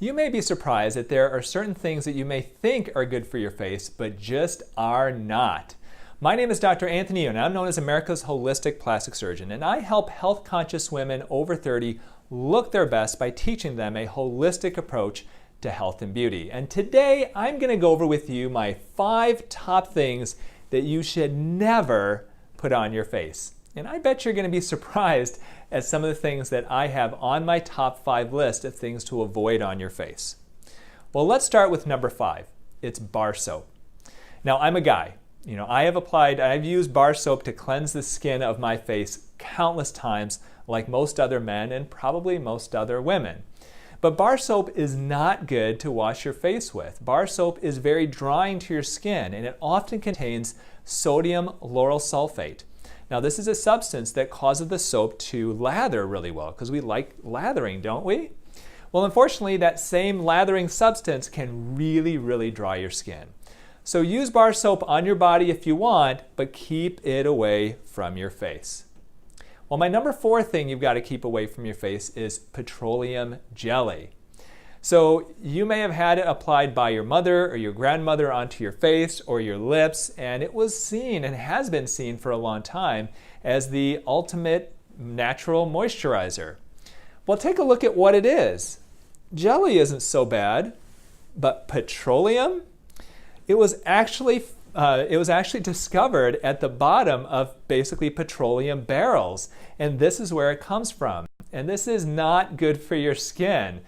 You may be surprised that there are certain things that you may think are good for your face, but just are not. My name is Dr. Anthony, and I'm known as America's Holistic Plastic Surgeon, and I help health-conscious women over 30 look their best by teaching them a holistic approach to health and beauty. And today, I'm going to go over with you my 5 top things that you should never put on your face. And I bet you're going to be surprised at some of the things that I have on my top 5 list of things to avoid on your face. Well, let's start with number 5. It's bar soap. Now, I'm a guy. I've used bar soap to cleanse the skin of my face countless times, like most other men and probably most other women. But bar soap is not good to wash your face with. Bar soap is very drying to your skin, and it often contains sodium lauryl sulfate. Now, this is a substance that causes the soap to lather really well, because we like lathering, don't we? Well, unfortunately, that same lathering substance can really dry your skin. So use bar soap on your body if you want, but keep it away from your face. Well, my number 4 thing you've got to keep away from your face is petroleum jelly. So you may have had it applied by your mother or your grandmother onto your face or your lips, and it was seen and has been seen for a long time as the ultimate natural moisturizer. Well, take a look at what it is. Jelly isn't so bad, but petroleum? It was actually discovered at the bottom of basically petroleum barrels, and this is where it comes from. And this is not good for your skin.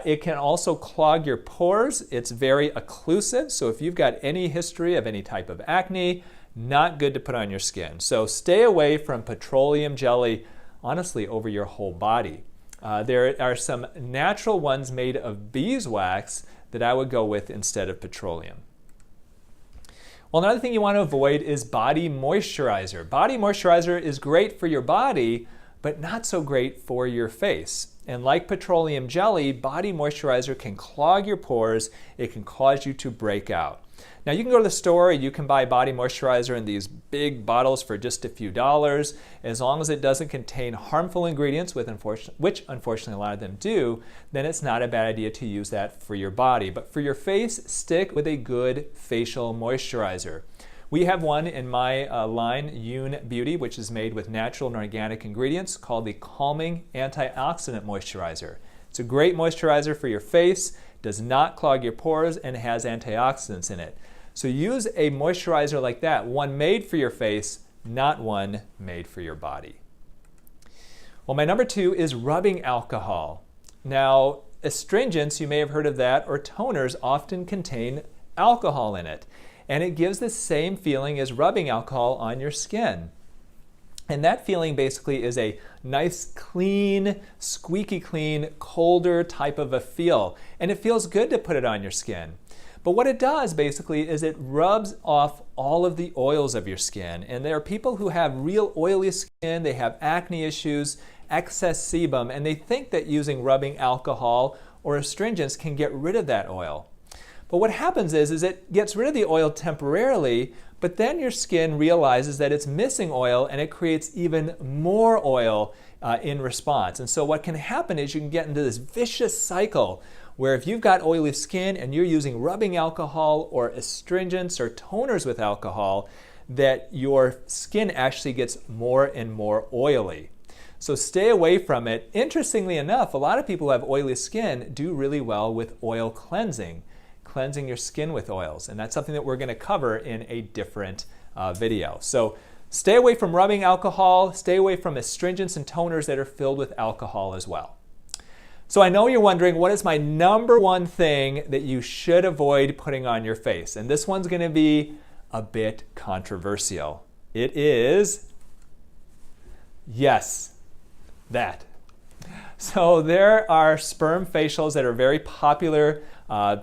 It can also clog your pores. It's very occlusive, so if you've got any history of any type of acne, not good to put on your skin. So stay away from petroleum jelly, honestly, over your whole body. There are some natural ones made of beeswax that I would go with instead of petroleum. Well, another thing you want to avoid is body moisturizer. Body moisturizer is great for your body, but not so great for your face. And like petroleum jelly, body moisturizer can clog your pores. It can cause you to break out. Now, you can go to the store and you can buy body moisturizer in these big bottles for just a few dollars. As long as it doesn't contain harmful ingredients, which unfortunately a lot of them do, then it's not a bad idea to use that for your body. But for your face, stick with a good facial moisturizer. We have one in my line, Yoon Beauty, which is made with natural and organic ingredients, called the Calming Antioxidant Moisturizer. It's a great moisturizer for your face, does not clog your pores, and has antioxidants in it. So use a moisturizer like that, one made for your face, not one made for your body. Well, my number 2 is rubbing alcohol. Now, astringents, you may have heard of that, or toners often contain alcohol in it. And it gives the same feeling as rubbing alcohol on your skin. And that feeling basically is a nice, clean, squeaky clean, colder type of a feel. And it feels good to put it on your skin. But what it does basically is it rubs off all of the oils of your skin. And there are people who have real oily skin, they have acne issues, excess sebum, and they think that using rubbing alcohol or astringents can get rid of that oil. But what happens is it gets rid of the oil temporarily, but then your skin realizes that it's missing oil and it creates even more oil in response. And so what can happen is you can get into this vicious cycle where if you've got oily skin and you're using rubbing alcohol or astringents or toners with alcohol, that your skin actually gets more and more oily. So stay away from it. Interestingly enough, a lot of people who have oily skin do really well with oil cleansing your skin with oils. And that's something that we're going to cover in a different video. So stay away from rubbing alcohol, stay away from astringents and toners that are filled with alcohol as well. So I know you're wondering, what is my number 1 thing that you should avoid putting on your face? And this one's going to be a bit controversial. It is, yes, that. So there are sperm facials that are very popular.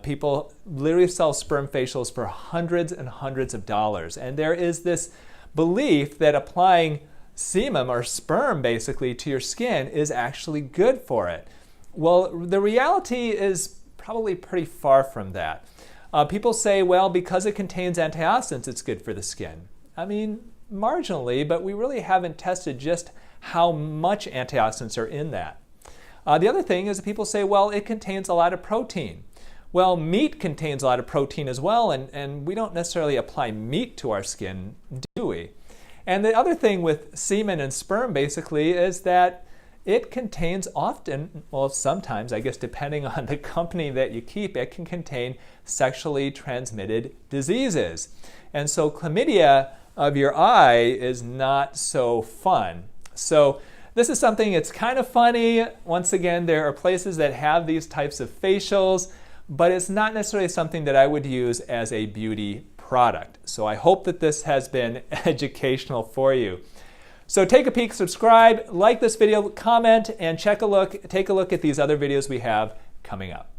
People literally sell sperm facials for hundreds and hundreds of dollars. And there is this belief that applying semen or sperm basically to your skin is actually good for it. Well, the reality is probably pretty far from that. People say, well, because it contains antioxidants, it's good for the skin. I mean, marginally, but we really haven't tested just how much antioxidants are in that. The other thing is that people say, well, it contains a lot of protein. Well, meat contains a lot of protein as well, and we don't necessarily apply meat to our skin, do we? And the other thing with semen and sperm basically is that it contains often, well, sometimes, I guess depending on the company that you keep, it can contain sexually transmitted diseases. And so chlamydia of your eye is not so fun. So this is something that's kind of funny. Once again, there are places that have these types of facials, but it's not necessarily something that I would use as a beauty product. So I hope that this has been educational for you. So take a peek, subscribe, like this video, comment, and take a look at these other videos we have coming up.